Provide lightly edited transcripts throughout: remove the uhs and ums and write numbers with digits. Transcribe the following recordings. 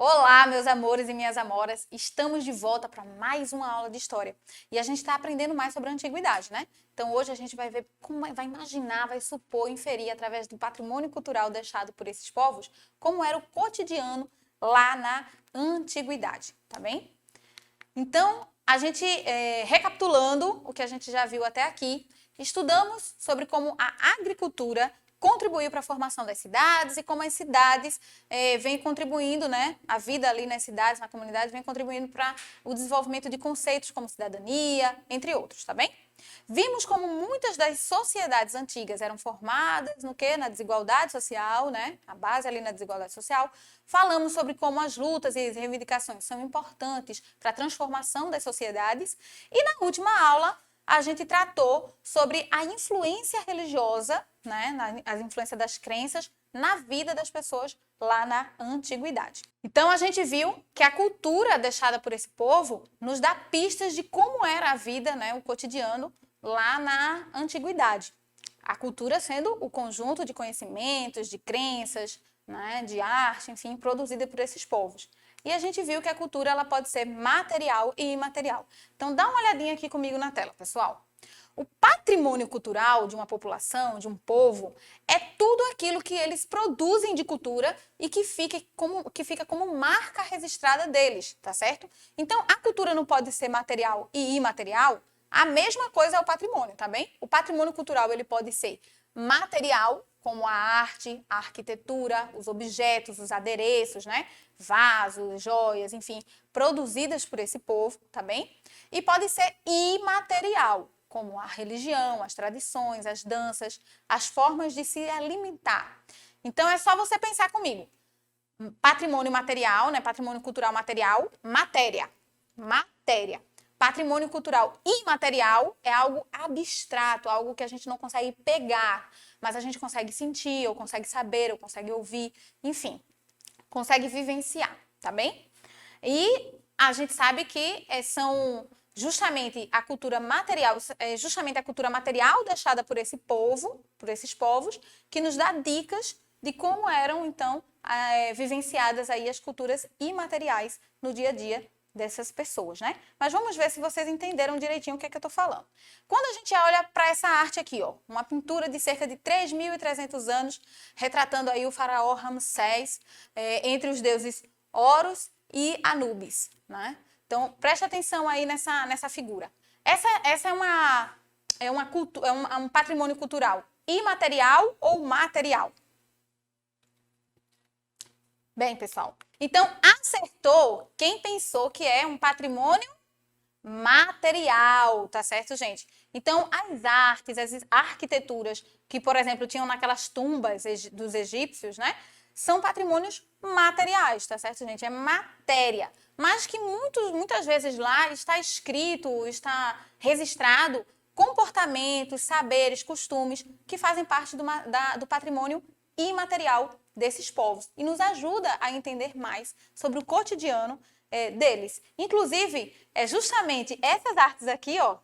Olá, meus amores e minhas amoras, estamos de volta para mais uma aula de história. E a gente está aprendendo mais sobre a antiguidade, né? Então hoje a gente vai ver vai imaginar, vai supor, inferir através do patrimônio cultural deixado por esses povos, como era o cotidiano lá na antiguidade, tá bem? Então, a gente, recapitulando o que a gente já viu até aqui, estudamos sobre como a agricultura contribuiu para a formação das cidades e como as cidades vêm contribuindo, né, a vida ali nas cidades, na comunidade, vem contribuindo para o desenvolvimento de conceitos como cidadania, entre outros, tá bem? Vimos como muitas das sociedades antigas eram formadas no quê? Na desigualdade social, né? A base ali na desigualdade social. Falamos sobre como as lutas e as reivindicações são importantes para a transformação das sociedades. E na última aula, a gente tratou sobre a influência religiosa, né? A influência das crenças na vida das pessoas lá na antiguidade. Então a gente viu que a cultura deixada por esse povo nos dá pistas de como era a vida, né, o cotidiano lá na antiguidade. A cultura sendo o conjunto de conhecimentos, de crenças, né, de arte, enfim, produzida por esses povos. E a gente viu que a cultura ela pode ser material e imaterial. Então dá uma olhadinha aqui comigo na tela, pessoal. O patrimônio cultural de uma população, de um povo, é tudo aquilo que eles produzem de cultura e que fica como marca registrada deles, tá certo? Então, a cultura não pode ser material e imaterial, a mesma coisa é o patrimônio, tá bem? O patrimônio cultural ele pode ser material, como a arte, a arquitetura, os objetos, os adereços, né? Vasos, joias, enfim, produzidas por esse povo, tá bem? E pode ser imaterial, como a religião, as tradições, as danças, as formas de se alimentar. Então é só você pensar comigo. Patrimônio material, né? Patrimônio cultural material, matéria. Matéria. Patrimônio cultural imaterial é algo abstrato, algo que a gente não consegue pegar, mas a gente consegue sentir, ou consegue saber, ou consegue ouvir, enfim, consegue vivenciar, tá bem? E a gente sabe que são justamente a cultura material, justamente a cultura material deixada por esse povo, por esses povos, que nos dá dicas de como eram, então, vivenciadas aí as culturas imateriais no dia a dia dessas pessoas, né? Mas vamos ver se vocês entenderam direitinho o que é que eu tô falando. Quando a gente olha para essa arte aqui, ó, uma pintura de cerca de 3.300 anos, retratando aí o faraó Ramsés, entre os deuses Horus e Anubis, né? Então, preste atenção aí nessa figura. Essa é um patrimônio cultural imaterial ou material? Bem, pessoal, então acertou quem pensou que é um patrimônio material, tá certo, gente? Então, as artes, as arquiteturas que, por exemplo, tinham naquelas tumbas dos egípcios, né? São patrimônios materiais, tá certo, gente? É matéria. Mas que muitas vezes lá está escrito, está registrado comportamentos, saberes, costumes que fazem parte do patrimônio imaterial desses povos e nos ajuda a entender mais sobre o cotidiano deles. Inclusive, é justamente essas artes aqui, ó,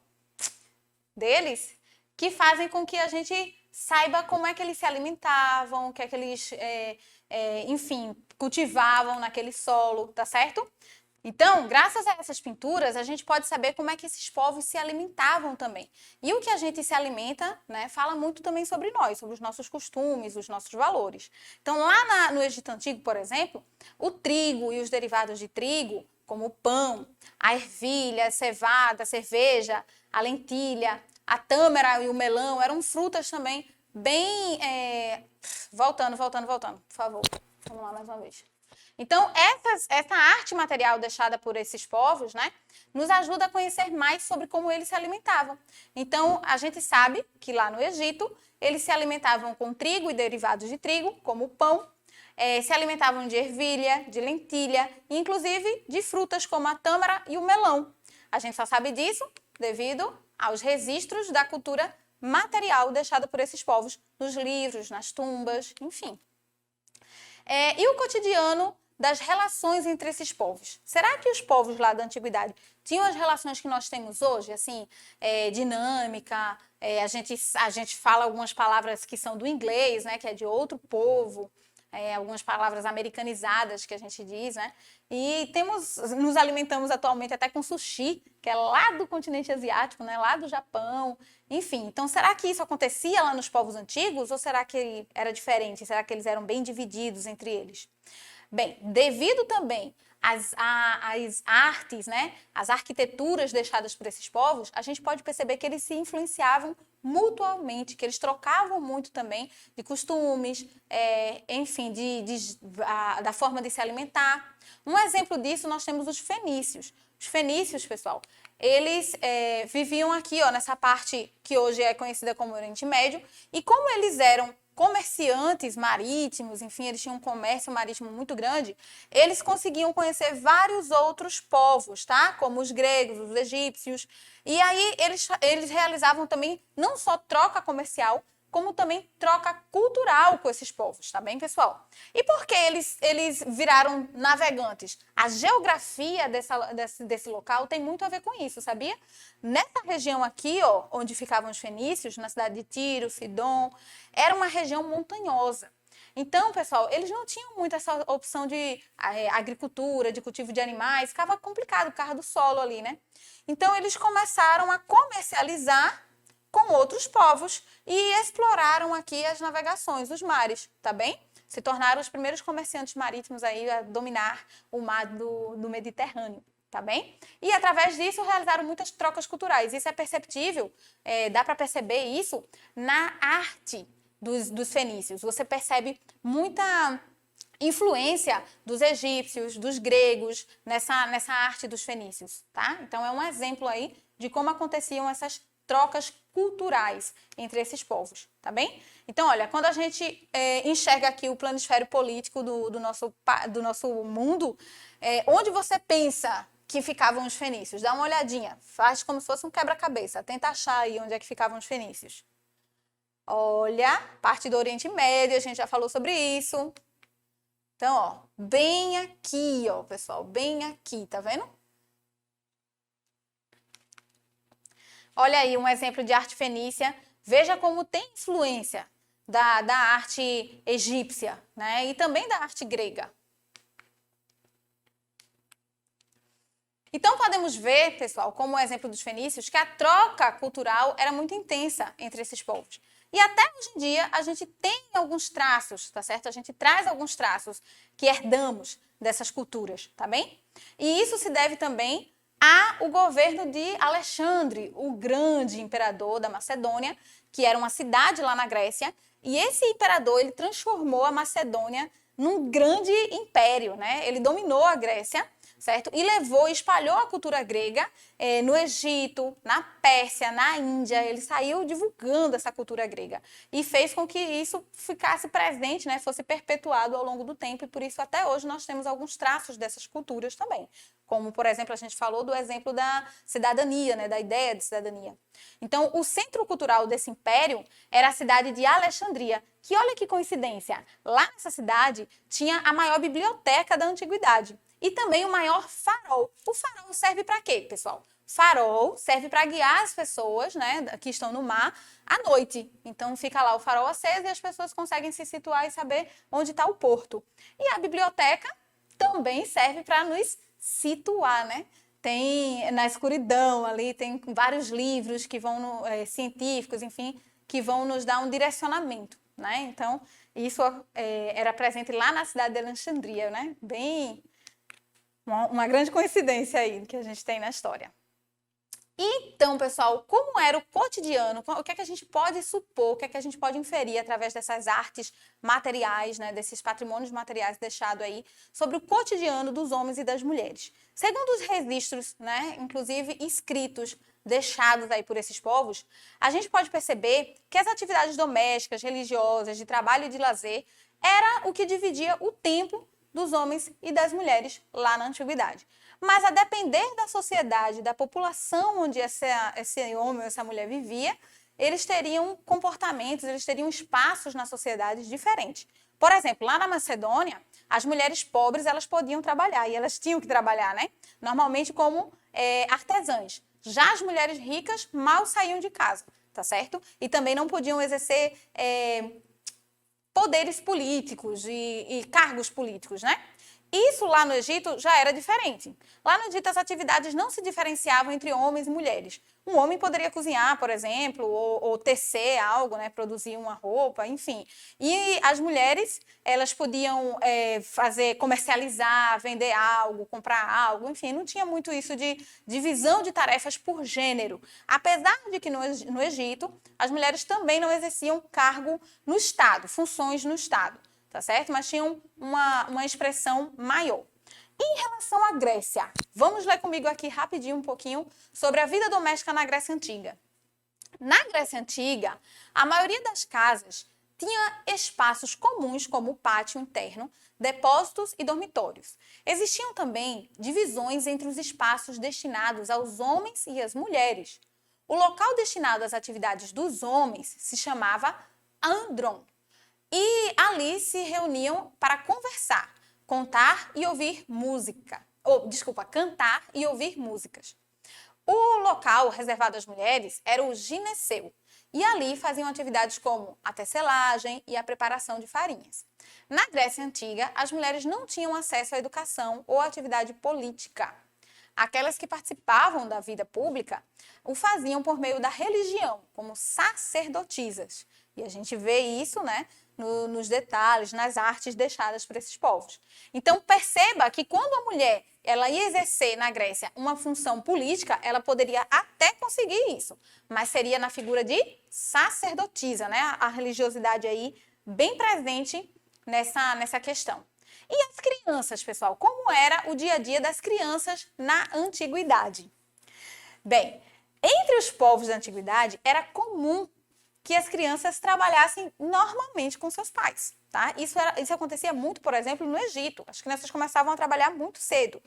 deles, que fazem com que a gente saiba como é que eles se alimentavam, o que é que eles, enfim, cultivavam naquele solo, tá certo? Então, graças a essas pinturas, a gente pode saber como é que esses povos se alimentavam também. E o que a gente se alimenta, né, fala muito também sobre nós, sobre os nossos costumes, os nossos valores. Então, lá no Egito Antigo, por exemplo, o trigo e os derivados de trigo, como o pão, a ervilha, a cevada, a cerveja, a lentilha, a tâmara e o melão, eram frutas também bem... Voltando, por favor. Vamos lá mais uma vez. Então, essa arte material deixada por esses povos, né, nos ajuda a conhecer mais sobre como eles se alimentavam. Então, a gente sabe que lá no Egito, eles se alimentavam com trigo e derivados de trigo, como o pão, se alimentavam de ervilha, de lentilha, e inclusive de frutas como a tâmara e o melão. A gente só sabe disso devido aos registros da cultura material deixada por esses povos nos livros, nas tumbas, enfim. E o cotidiano das relações entre esses povos. Será que os povos lá da antiguidade tinham as relações que nós temos hoje, assim, dinâmica? A gente fala algumas palavras que são do inglês, né, que é de outro povo. algumas palavras americanizadas que a gente diz, né? E nos alimentamos atualmente até com sushi, que é lá do continente asiático, né? Lá do Japão, enfim. Então, será que isso acontecia lá nos povos antigos ou será que era diferente? Será que eles eram bem divididos entre eles? Bem, devido também às artes, né, as arquiteturas deixadas por esses povos, a gente pode perceber que eles se influenciavam mutuamente, que eles trocavam muito também de costumes, enfim, da forma de se alimentar. Um exemplo disso nós temos os fenícios. Os fenícios, pessoal, eles viviam aqui, ó, nessa parte que hoje é conhecida como Oriente Médio, e como eles eram comerciantes marítimos, enfim, eles tinham um comércio marítimo muito grande, eles conseguiam conhecer vários outros povos, tá? Como os gregos, os egípcios. E aí eles realizavam também não só troca comercial, como também troca cultural com esses povos, tá bem, pessoal? E por que eles viraram navegantes? A geografia desse local tem muito a ver com isso, sabia? Nessa região aqui, ó, onde ficavam os fenícios, na cidade de Tiro, Sidom, era uma região montanhosa. Então, pessoal, eles não tinham muito essa opção de agricultura, de cultivo de animais, ficava complicado por causa do solo ali, né? Então, eles começaram a comercializar com outros povos e exploraram aqui as navegações, os mares, tá bem? Se tornaram os primeiros comerciantes marítimos aí a dominar o mar do Mediterrâneo, tá bem? E através disso realizaram muitas trocas culturais. Isso é perceptível, dá para perceber isso na arte dos fenícios. Você percebe muita influência dos egípcios, dos gregos, nessa arte dos fenícios, tá? Então, é um exemplo aí de como aconteciam essas trocas culturais entre esses povos, tá bem? Então, olha, quando a gente enxerga aqui o planisfério político do nosso mundo, onde você pensa que ficavam os fenícios? Dá uma olhadinha, faz como se fosse um quebra-cabeça, tenta achar aí onde é que ficavam os fenícios. Olha, parte do Oriente Médio, a gente já falou sobre isso. Então, ó, bem aqui, ó, pessoal, bem aqui, tá vendo? Olha aí um exemplo de arte fenícia. Veja como tem influência da arte egípcia, né? E também da arte grega. Então, podemos ver, pessoal, como o exemplo dos fenícios, que a troca cultural era muito intensa entre esses povos. E até hoje em dia, a gente tem alguns traços, tá certo? A gente traz alguns traços que herdamos dessas culturas, tá bem? E isso se deve também ao governo de Alexandre, o grande imperador da Macedônia, que era uma cidade lá na Grécia. E esse imperador, ele transformou a Macedônia num grande império, né? Ele dominou a Grécia, certo? E espalhou a cultura grega no Egito, na Pérsia, na Índia. Ele saiu divulgando essa cultura grega e fez com que isso ficasse presente, né? Fosse perpetuado ao longo do tempo, e por isso até hoje nós temos alguns traços dessas culturas também. Como, por exemplo, a gente falou do exemplo da cidadania, né? Da ideia de cidadania. Então, o centro cultural desse império era a cidade de Alexandria, que olha que coincidência, lá nessa cidade tinha a maior biblioteca da antiguidade. E também o maior farol. O farol serve para quê, pessoal? Farol serve para guiar as pessoas, né, que estão no mar à noite. Então fica lá o farol aceso e as pessoas conseguem se situar e saber onde está o porto. E a biblioteca também serve para nos situar, né? Tem na escuridão ali, tem vários livros que vão científicos, enfim, que vão nos dar um direcionamento, né? Então isso era presente lá na cidade de Alexandria, né? Bem uma grande coincidência aí que a gente tem na história. Então, pessoal, como era o cotidiano? O que é que a gente pode supor, o que é que a gente pode inferir através dessas artes materiais, né, desses patrimônios materiais deixados aí, sobre o cotidiano dos homens e das mulheres? Segundo os registros, né, inclusive escritos, deixados aí por esses povos, a gente pode perceber que as atividades domésticas, religiosas, de trabalho e de lazer, era o que dividia o tempo dos homens e das mulheres lá na antiguidade. Mas a depender da sociedade, da população onde esse homem ou essa mulher vivia, eles teriam comportamentos, eles teriam espaços na sociedade diferentes. Por exemplo, lá na Macedônia, as mulheres pobres, elas podiam trabalhar, e elas tinham que trabalhar, né? Normalmente como artesãs. Já as mulheres ricas mal saíam de casa, tá certo? E também não podiam exercer poderes políticos e cargos políticos, né? Isso lá no Egito já era diferente. Lá no Egito as atividades não se diferenciavam entre homens e mulheres. Um homem poderia cozinhar, por exemplo, ou tecer algo, né, produzir uma roupa, enfim. E as mulheres, elas podiam comercializar, vender algo, comprar algo, enfim, não tinha muito isso de divisão de tarefas por gênero. Apesar de que no Egito, as mulheres também não exerciam cargo no Estado, funções no Estado. Tá certo? Mas tinham uma expressão maior. Em relação à Grécia, vamos ler comigo aqui rapidinho um pouquinho sobre a vida doméstica na Grécia Antiga. Na Grécia Antiga, a maioria das casas tinha espaços comuns como o pátio interno, depósitos e dormitórios. Existiam também divisões entre os espaços destinados aos homens e às mulheres. O local destinado às atividades dos homens se chamava andron. E ali se reuniam para conversar, contar e ouvir música. Cantar e ouvir músicas. O local reservado às mulheres era o gineceu. E ali faziam atividades como a tecelagem e a preparação de farinhas. Na Grécia Antiga, as mulheres não tinham acesso à educação ou à atividade política. Aquelas que participavam da vida pública o faziam por meio da religião, como sacerdotisas. E a gente vê isso, né, nos detalhes, nas artes deixadas por esses povos. Então, perceba que quando a mulher ela ia exercer na Grécia uma função política, ela poderia até conseguir isso, mas seria na figura de sacerdotisa, né? A religiosidade aí bem presente nessa questão. E as crianças, pessoal? Como era o dia a dia das crianças na antiguidade? Bem, entre os povos da antiguidade era comum que as crianças trabalhassem normalmente com seus pais, tá? Isso acontecia muito, por exemplo, no Egito. As crianças começavam a trabalhar muito cedo.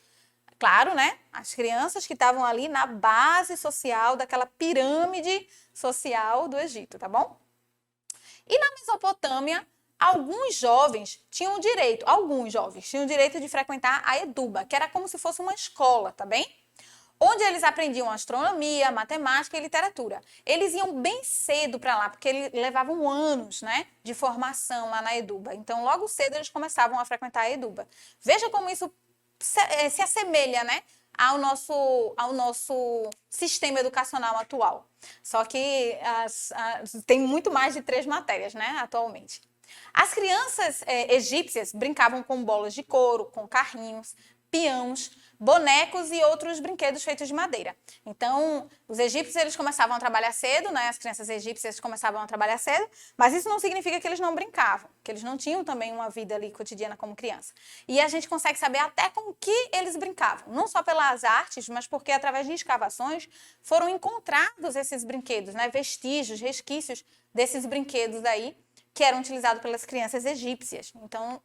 Claro, né? As crianças que estavam ali na base social daquela pirâmide social do Egito, tá bom? E na Mesopotâmia, alguns jovens tinham o direito de frequentar a Eduba, que era como se fosse uma escola, tá bem? Onde eles aprendiam astronomia, matemática e literatura. Eles iam bem cedo para lá, porque eles levavam anos, né, de formação lá na Eduba. Então, logo cedo, eles começavam a frequentar a Eduba. Veja como isso se assemelha, né, ao nosso sistema educacional atual. Só que tem muito mais de 3 matérias, né, atualmente. As crianças egípcias brincavam com bolas de couro, com carrinhos, peões, bonecos e outros brinquedos feitos de madeira. Então, os egípcios eles começavam a trabalhar cedo, né? As crianças egípcias começavam a trabalhar cedo, mas isso não significa que eles não brincavam, que eles não tinham também uma vida ali cotidiana como criança. E a gente consegue saber até com o que eles brincavam, não só pelas artes, mas porque através de escavações foram encontrados esses brinquedos, né? Vestígios, resquícios desses brinquedos aí, que eram utilizados pelas crianças egípcias. Então,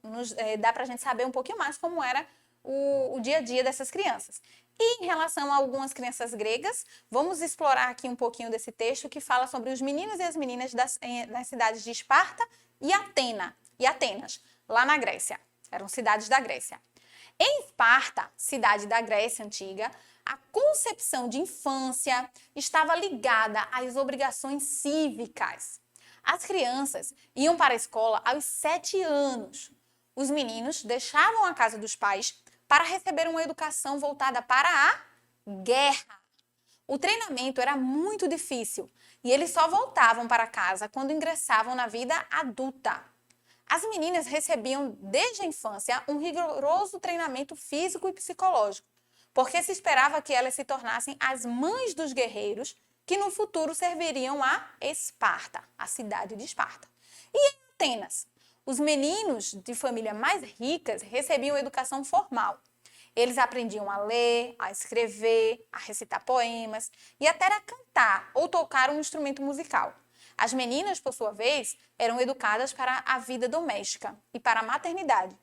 dá pra gente saber um pouquinho mais como era o dia a dia dessas crianças. E em relação a algumas crianças gregas, vamos explorar aqui um pouquinho desse texto que fala sobre os meninos e as meninas das cidades de Esparta e Atenas, lá na Grécia. Eram cidades da Grécia. Em Esparta, cidade da Grécia Antiga, a concepção de infância estava ligada às obrigações cívicas. As crianças iam para a escola aos 7 anos. Os meninos deixavam a casa dos pais para receber uma educação voltada para a guerra. O treinamento era muito difícil e eles só voltavam para casa quando ingressavam na vida adulta. As meninas recebiam desde a infância um rigoroso treinamento físico e psicológico, porque se esperava que elas se tornassem as mães dos guerreiros que no futuro serviriam a Esparta, a cidade de Esparta. E em Atenas? Os meninos de famílias mais ricas recebiam educação formal. Eles aprendiam a ler, a escrever, a recitar poemas e até a cantar ou tocar um instrumento musical. As meninas, por sua vez, eram educadas para a vida doméstica e para a maternidade.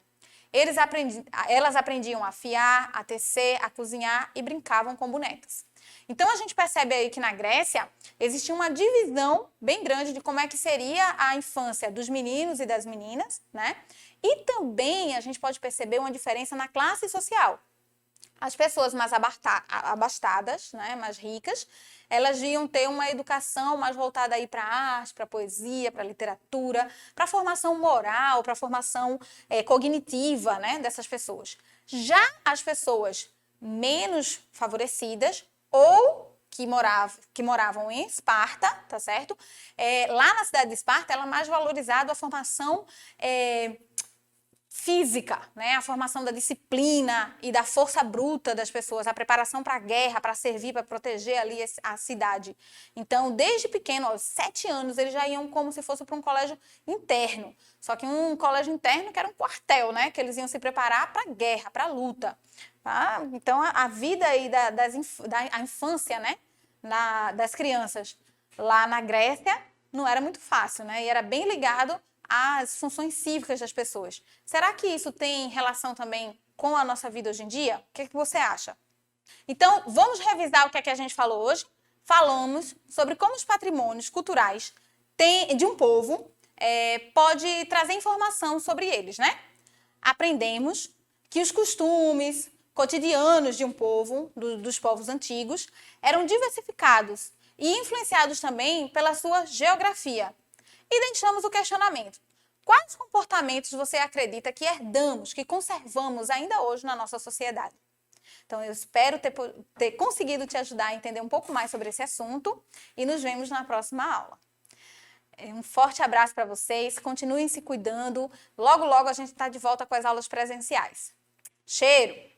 Elas aprendiam a fiar, a tecer, a cozinhar e brincavam com bonecas. Então, a gente percebe aí que na Grécia existia uma divisão bem grande de como é que seria a infância dos meninos e das meninas, né? E também a gente pode perceber uma diferença na classe social. As pessoas mais abastadas, né, mais ricas, elas iam ter uma educação mais voltada aí para a arte, para a poesia, para a literatura, para a formação moral, para a formação cognitiva, né, dessas pessoas. Já as pessoas menos favorecidas ou que moravam em Esparta, tá certo? Lá na cidade de Esparta, ela mais valorizada a formação física, né? A formação da disciplina e da força bruta das pessoas, a preparação para a guerra, para servir, para proteger ali a cidade. Então, desde pequeno, aos 7 anos, eles já iam como se fosse para um colégio interno. Só que um colégio interno que era um quartel, né? Que eles iam se preparar para a guerra, para a luta. Tá? Então, a vida aí da infância, né? Das crianças lá na Grécia não era muito fácil, né? E era bem ligado às funções cívicas das pessoas. Será que isso tem relação também com a nossa vida hoje em dia? O que é que você acha? Então, vamos revisar o que é que a gente falou hoje. Falamos sobre como os patrimônios culturais de um povo pode trazer informação sobre eles, né? Aprendemos que os costumes cotidianos de um povo, dos povos antigos, eram diversificados e influenciados também pela sua geografia. E deixamos o questionamento. Quais comportamentos você acredita que herdamos, que conservamos ainda hoje na nossa sociedade? Então, eu espero ter conseguido te ajudar a entender um pouco mais sobre esse assunto e nos vemos na próxima aula. Um forte abraço para vocês, continuem se cuidando. Logo, logo a gente está de volta com as aulas presenciais. Cheiro!